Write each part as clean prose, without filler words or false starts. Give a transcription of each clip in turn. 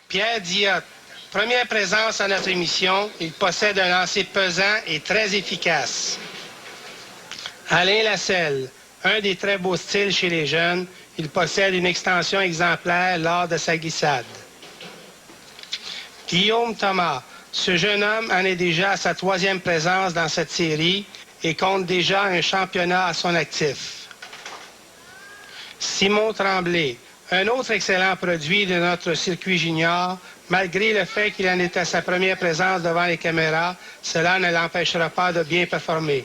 Pierre Diotte. Première présence à notre émission. Il possède un lancer pesant et très efficace. Alain Lasselle. Un des très beaux styles chez les jeunes. Il possède une extension exemplaire lors de sa glissade. Guillaume Thomas. Ce jeune homme en est déjà à sa 3e présence dans cette série et compte déjà un championnat à son actif. Simon Tremblay. Un autre excellent produit de notre circuit junior. Malgré le fait qu'il en est à sa première présence devant les caméras, cela ne l'empêchera pas de bien performer.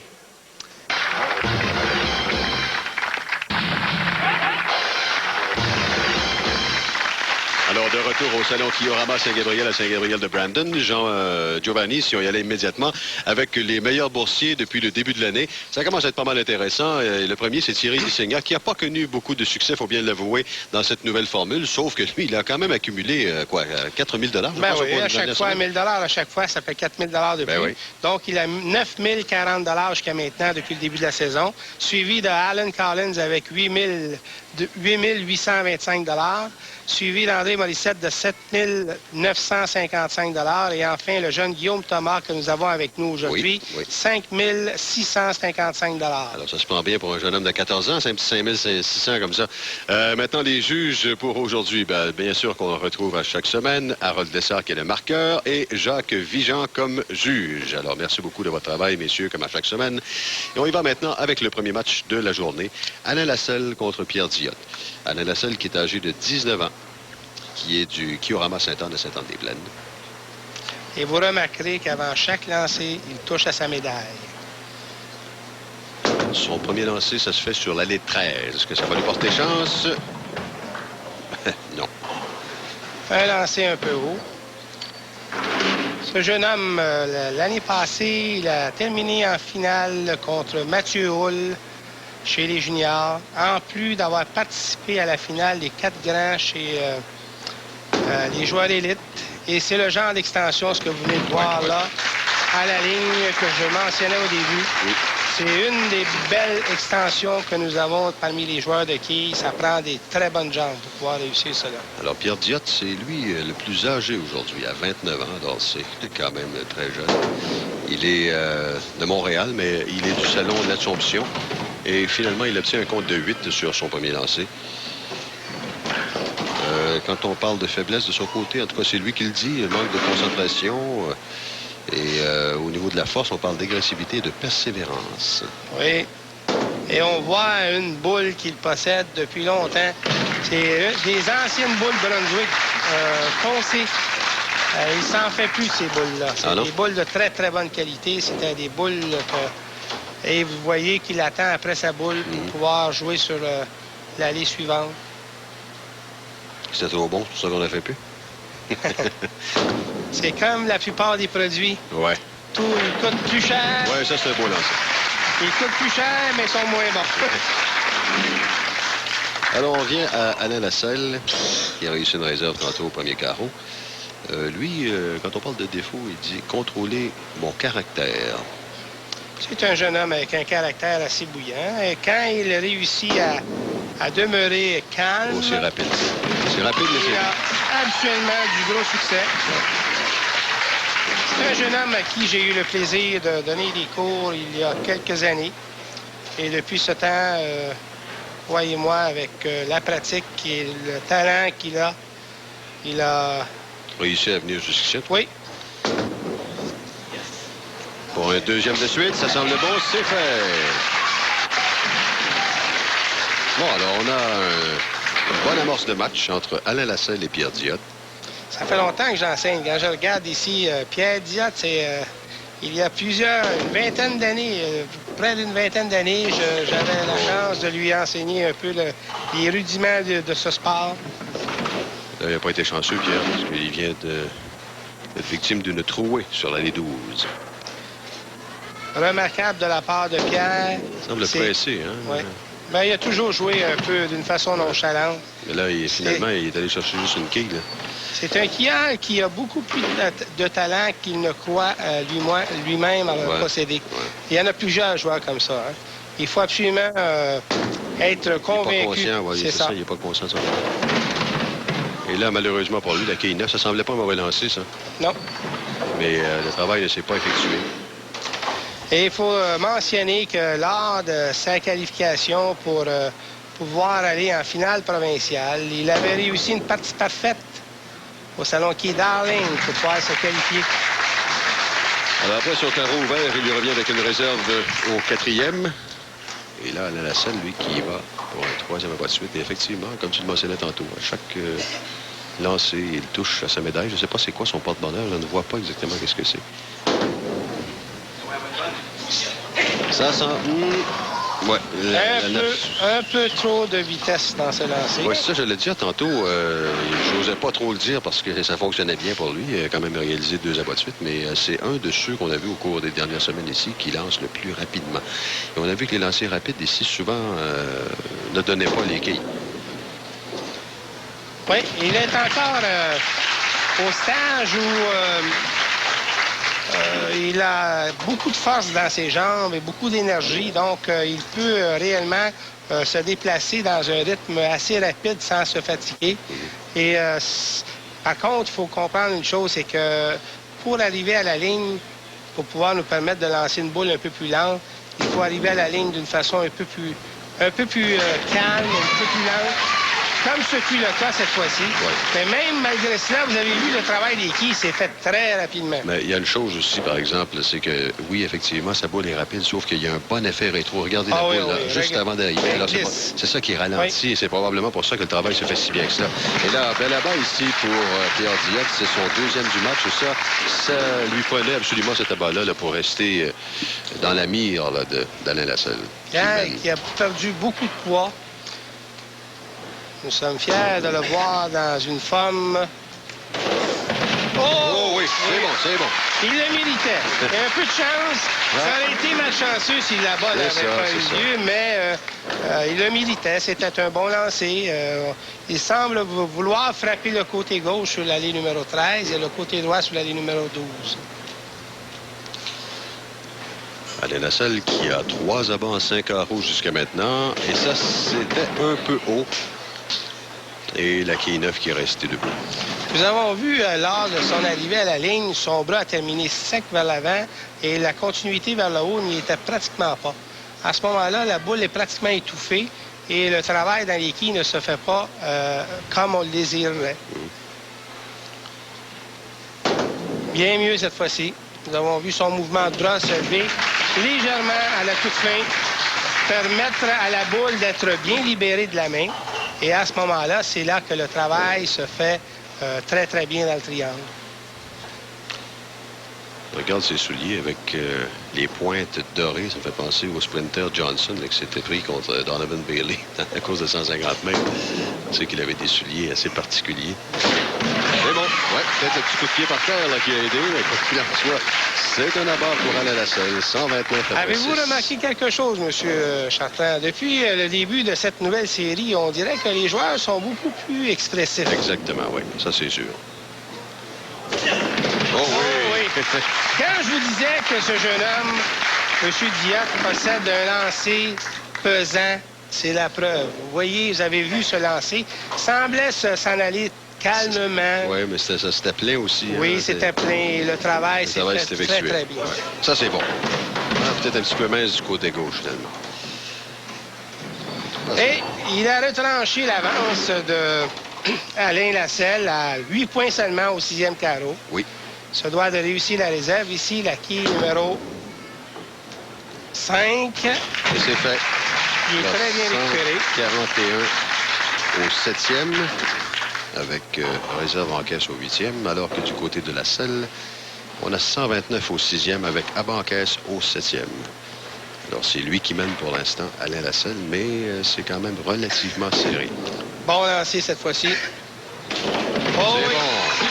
Alors, de retour au salon Kiorama Saint-Gabriel à Saint-Gabriel de Brandon, Giovanni, si on y allait immédiatement, avec les meilleurs boursiers depuis le début de l'année. Ça commence à être pas mal intéressant. Le premier, c'est Thierry Dissegna, qui n'a pas connu beaucoup de succès, il faut bien l'avouer, dans cette nouvelle formule, sauf que lui, il a quand même accumulé, 4 000 $. Ben oui, à chaque fois, 1 000 $ à chaque fois, ça fait 4 000 $ de plus. Ben oui. Donc, il a 9 040 $ jusqu'à maintenant, depuis le début de la saison, suivi de Alan Collins avec 8 825 $, suivi d'André Morissette de 7 955 $ et enfin le jeune Guillaume Thomas que nous avons avec nous aujourd'hui, 5 655 $. Alors, ça se prend bien pour un jeune homme de 14 ans, c'est un petit 5 600 comme ça. Maintenant, les juges pour aujourd'hui, bien sûr qu'on retrouve à chaque semaine Harold Dessart qui est le marqueur et Jacques Vigeant comme juge. Alors, merci beaucoup de votre travail, messieurs, comme à chaque semaine. Et on y va maintenant avec le premier match de la journée. Alain Lasselle contre Pierre Diotte. Alain Lasselle qui est âgé de 19 ans, qui est du Kiorama Sainte-Anne de Sainte-Anne-des-Plaines. Et vous remarquerez qu'avant chaque lancer, il touche à sa médaille. Son premier lancer, ça se fait sur l'allée 13. Est-ce que ça va lui porter chance? Non. Un lancer un peu haut. Ce jeune homme, l'année passée, il a terminé en finale contre Mathieu Hull chez les juniors, en plus d'avoir participé à la finale des 4 grands chez les joueurs d'élite. Et c'est le genre d'extension, ce que vous venez de voir là, à la ligne que je mentionnais au début. Oui. C'est une des belles extensions que nous avons parmi les joueurs de quilles. Ça prend des très bonnes jambes pour pouvoir réussir cela. Alors, Pierre Diotte, c'est lui le plus âgé aujourd'hui, à 29 ans. Alors, c'est quand même très jeune. Il est de Montréal, mais il est du salon de l'Assomption. Et finalement, il obtient un compte de 8 sur son premier lancer. Quand on parle de faiblesse de son côté, en tout cas, c'est lui qui le dit, manque de concentration. Et au niveau de la force, on parle d'agressivité et de persévérance. Oui. Et on voit une boule qu'il possède depuis longtemps. C'est des anciennes boules Brunswick foncées. Il s'en fait plus de ces boules-là. C'est des boules de très, très bonne qualité. C'était des boules que... Et vous voyez qu'il attend après sa boule pour pouvoir jouer sur l'allée suivante. C'était trop bon, c'est pour ça qu'on n'a fait plus. C'est comme la plupart des produits. Ouais. Tout, ils coûtent plus cher. Ouais, ça, c'est un beau lancer. Ils coûtent plus cher, mais ils sont moins bons. Alors, on vient à Alain Lasselle, qui a réussi une réserve tantôt au premier carreau. Lui, quand on parle de défaut, il dit « contrôler mon caractère ». C'est un jeune homme avec un caractère assez bouillant. Et quand il réussit à demeurer calme... Oh, c'est rapide. C'est rapide, mais il a habituellement du gros succès. C'est un jeune homme à qui j'ai eu le plaisir de donner des cours il y a quelques années. Et depuis ce temps, croyez-moi, avec la pratique et le talent qu'il a, il a... réussi à venir jusqu'ici. Oui. Pour un deuxième de suite, ça semble bon, c'est fait. Bon, alors on a une bonne amorce de match entre Alain Lasselle et Pierre Diotte. Ça fait longtemps que j'enseigne. Quand je regarde ici, Pierre Diotte, c'est il y a une vingtaine d'années, près d'une vingtaine d'années, j'avais la chance de lui enseigner un peu les rudiments de ce sport. Il n'a pas été chanceux, Pierre, parce qu'il vient d'être victime d'une trouée sur l'année 12. Remarquable de la part de Pierre. Il semble pressé, hein? Oui. Ben, il a toujours joué un peu d'une façon nonchalante. Mais là, finalement, il est allé chercher juste une quille, là. C'est un quilleur qui a beaucoup plus de talent qu'il ne croit lui-même avoir possédé. Ouais. Il y en a plusieurs joueurs comme ça. Hein. Il faut absolument être convaincu. Il n'est pas conscient, c'est ça. Il n'est pas conscient de ça. Et là, malheureusement pour lui, la quille 9, ça semblait pas un mauvais lancer, ça. Non. Mais le travail ne s'est pas effectué. Et il faut mentionner que lors de sa qualification pour pouvoir aller en finale provinciale, il avait réussi une partie parfaite au Salon Key Darling pour pouvoir se qualifier. Alors après son carreau ouvert, il lui revient avec une réserve au 4e. Et là, Alain Lassalle, lui, qui va pour un 3e abat de suite. Et effectivement, comme tu le mentionnais tantôt, à chaque lancé, il touche à sa médaille. Je ne sais pas c'est quoi son porte-bonheur. Je ne vois pas exactement qu'est-ce que c'est. Ça sent... Ouais, un peu trop de vitesse dans ce lancer. Oui, ça, je l'ai dit tantôt. Je n'osais pas trop le dire parce que ça fonctionnait bien pour lui. Il a quand même réalisé 2 abats de suite, mais c'est un de ceux qu'on a vu au cours des dernières semaines ici qui lance le plus rapidement. Et on a vu que les lancers rapides ici, souvent, ne donnaient pas les quilles. Oui, il est encore au stage où... il a beaucoup de force dans ses jambes et beaucoup d'énergie, donc il peut réellement se déplacer dans un rythme assez rapide sans se fatiguer. Et par contre, il faut comprendre une chose, c'est que pour arriver à la ligne, pour pouvoir nous permettre de lancer une boule un peu plus lente, il faut arriver à la ligne d'une façon un peu plus calme, un peu plus lente. Comme ce fut le cas cette fois-ci. Ouais. Mais même malgré cela, vous avez vu le travail des quilles s'est fait très rapidement. Mais il y a une chose aussi, par exemple, c'est que, oui, effectivement, sa boule est rapide, sauf qu'il y a un bon effet rétro. Regardez la boule, là, juste avant d'arriver. C'est ça qui ralentit, et c'est probablement pour ça que le travail se fait si bien que cela. Et là, bel abat ici pour Pierre Dieppe. C'est son 2e du match, et ça lui prenait absolument cet abat-là là, pour rester dans la mire d'Alain Lassalle. Pierre qui a perdu beaucoup de poids. Nous sommes fiers de le voir dans une forme... Oh oui, c'est bon. Il le méritait. Il y a un peu de chance. Ça aurait été malchanceux si la balle n'avait pas eu lieu, mais il le méritait. C'était un bon lancer. Il semble vouloir frapper le côté gauche sur l'allée numéro 13 et le côté droit sur l'allée numéro 12. Alain Lassalle qui a 3 abats en 5 carreaux jusqu'à maintenant. Et ça, c'était un peu haut. Et la quille 9 qui est restée debout. Nous avons vu, lors de son arrivée à la ligne, son bras a terminé sec vers l'avant et la continuité vers le haut n'y était pratiquement pas. À ce moment-là, la boule est pratiquement étouffée et le travail dans les quilles ne se fait pas comme on le désirerait. Bien mieux cette fois-ci. Nous avons vu son mouvement de bras se lever légèrement à la toute fin, permettre à la boule d'être bien libérée de la main. Et à ce moment-là, c'est là que le travail se fait très, très bien dans le triangle. Regarde ses souliers avec les pointes dorées. Ça me fait penser au sprinter Johnson là, qui s'était pris contre Donovan Bailey à cause de 150 mètres. On sait qu'il avait des souliers assez particuliers. Mais bon, ouais, peut-être le petit coup de pied par terre là, qui a aidé. Mais quoi qu'il en soit, c'est un abat pour Alain Lassalle. 129 à Avez-vous remarqué quelque chose, M. Chartrand? Depuis le début de cette nouvelle série, on dirait que les joueurs sont beaucoup plus expressifs. Exactement, oui. Ça, c'est sûr. Oh oui! Quand je vous disais que ce jeune homme, M. Dieppe, possède un lancer pesant, c'est la preuve. Vous voyez, vous avez vu ce lancer. Il semblait s'en aller calmement. Oui, mais ça s'était plein aussi. Oui, hein, c'était plein. Le travail s'est fait très, très bien. Ouais. Ça, c'est bon. Peut-être un petit peu mince du côté gauche, finalement. Et il a retranché l'avance de Alain Lassalle à 8 points seulement au 6e carreau. Oui. Se doit de réussir la réserve. Ici, la quille numéro 5. Et c'est fait. Il est très bien récupéré. 41 au 7e, avec réserve en caisse au 8e, alors que du côté de Lassalle, on a 129 au 6e avec avant en caisse au 7e. Alors, c'est lui qui mène pour l'instant, Alain Lassalle, mais c'est quand même relativement serré. Bon lancer cette fois-ci. Oh oui! Bon.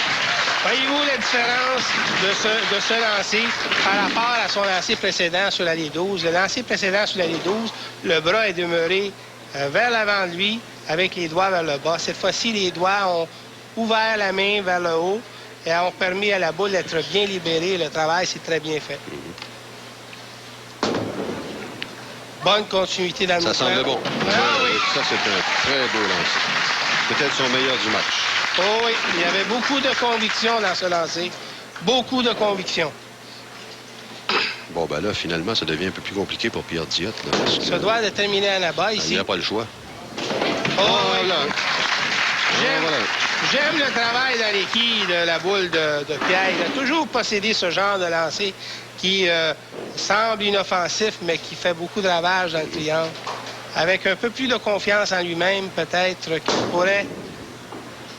Voyez-vous la différence de ce lancer par rapport à son lancer précédent sur l'allée 12? Le lancer précédent sur l'allée 12, le bras est demeuré vers l'avant de lui avec les doigts vers le bas. Cette fois-ci, les doigts ont ouvert la main vers le haut et ont permis à la boule d'être bien libérée. Le travail s'est très bien fait. Bonne continuité dans le mouvement. Ça semble bon. Ah, oui. Ça, c'est un très beau lancer. peut-être son meilleur du match. Oh oui, il y avait beaucoup de conviction dans ce lancer. Beaucoup de conviction. Bon, ben là, finalement, ça devient un peu plus compliqué pour Pierre Diotte. Là, parce que, Ça doit de terminer en abat ici. il n'a pas le choix. Oh, oui. Voilà. Voilà. J'aime le travail dans les quilles de la boule de Pierre. Il a toujours possédé ce genre de lancer qui semble inoffensif, mais qui fait beaucoup de ravages dans le triangle. Avec un peu plus de confiance en lui-même, peut-être qu'il pourrait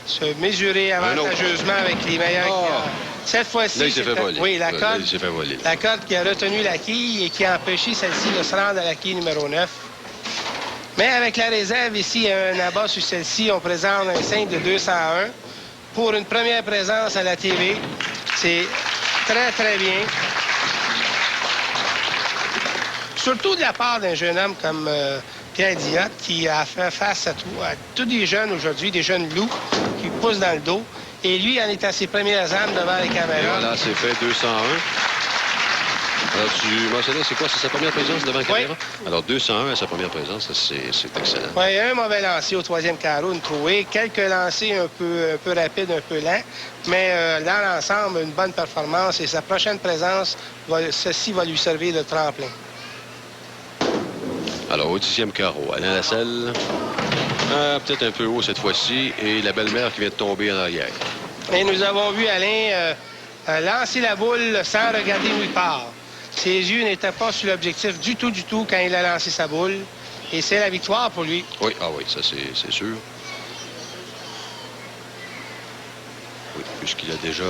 se mesurer avantageusement avec les meilleurs. Oh. Cette fois-ci, là, il s'est fait voler. Oui, la Là, il s'est fait voler. La corde qui a retenu la quille et qui a empêché celle-ci de se rendre à la quille numéro 9. Mais avec la réserve ici, il y a un abat sur celle-ci. On présente un 5 de 201. Pour une première présence à la TV, c'est très, très bien. Surtout de la part d'un jeune homme comme Pierre Diotte, qui a fait face à tous des jeunes aujourd'hui, des jeunes loups qui poussent dans le dos. Et lui en est à ses premières armes devant les caméras. Et voilà, c'est fait 201. Alors, tu mentionnais, c'est quoi? C'est sa première présence devant la caméra? Alors, 201 à sa première présence, c'est excellent. Oui, un mauvais lancer au troisième carreau, une trouée. Quelques lancers un peu rapides, un peu lents. Mais dans l'ensemble, une bonne performance. Et sa prochaine présence, ceci va lui servir de tremplin. Alors, au 10e carreau, Alain Lasselle. Peut-être un peu haut cette fois-ci. Et la belle-mère qui vient de tomber en arrière. Et nous avons vu Alain lancer la boule sans regarder nulle part. Ses yeux n'étaient pas sur l'objectif du tout quand il a lancé sa boule. Et c'est la victoire pour lui. Oui, oui, ça c'est sûr. Oui, puisqu'il a déjà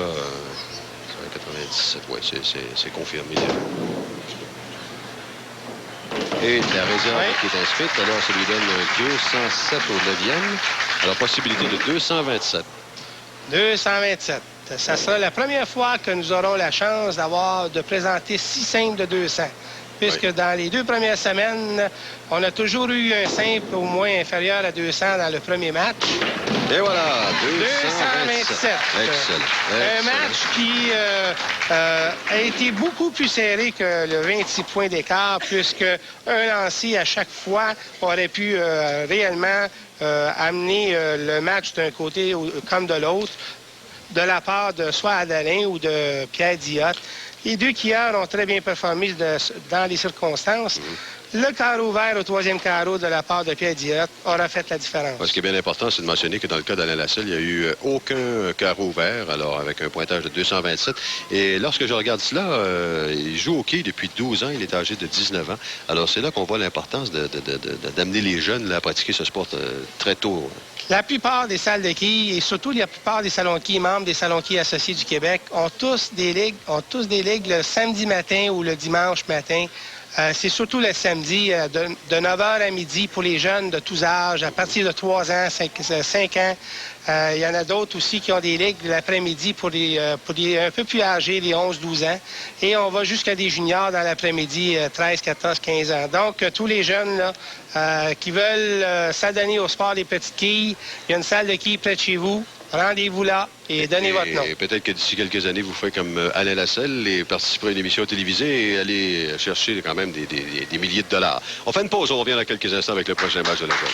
97. Oui, c'est confirmé. Et la réserve qui est inscrite, alors ça lui donne 207 au 9e. Alors, possibilité de 227. 227. Ça sera la première fois que nous aurons la chance de présenter 6 simples de 200. Puisque dans les 2 premières semaines, on a toujours eu un simple au moins inférieur à 200 dans le premier match. Et voilà, 227. Excellent. Un match qui a été beaucoup plus serré que le 26 points d'écart, puisque un lancer à chaque fois aurait pu réellement amener le match d'un côté comme de l'autre, de la part de soit Adalin ou de Pierre Diotte. Les deux skieurs ont très bien performé dans les circonstances. Le carreau ouvert au 3e carreau de la part de Pierre Diotte aura fait la différence. Ce qui est bien important, c'est de mentionner que dans le cas d'Alain Lasselle, il n'y a eu aucun carreau ouvert, alors avec un pointage de 227. Et lorsque je regarde cela, il joue au quai depuis 12 ans, il est âgé de 19 ans. Alors c'est là qu'on voit l'importance d'amener les jeunes là, à pratiquer ce sport très tôt. La plupart des salles de quilles, et surtout la plupart des salons de quilles, membres des salons de quilles associés du Québec, ont tous des ligues le samedi matin ou le dimanche matin. C'est surtout le samedi de 9h à midi pour les jeunes de tous âges, à partir de 3 ans, 5 ans. Il y en a d'autres aussi qui ont des ligues l'après-midi pour les un peu plus âgés, les 11-12 ans. Et on va jusqu'à des juniors dans l'après-midi, 13, 14, 15 ans. Donc, tous les jeunes là, qui veulent s'adonner au sport des petites quilles, il y a une salle de quilles près de chez vous. Rendez-vous là et donnez votre nom. Et peut-être que d'ici quelques années, vous ferez comme Alain Lasselle et participerez à une émission télévisée et aller chercher quand même des milliers de dollars. On fait une pause, on revient dans quelques instants avec le prochain match de la journée.